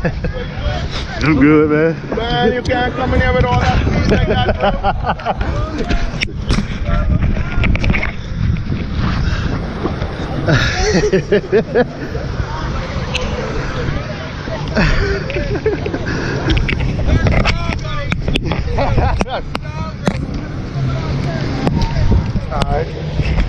I'm good, man. Man, you can't come in here with all that speed like that, bro. All right.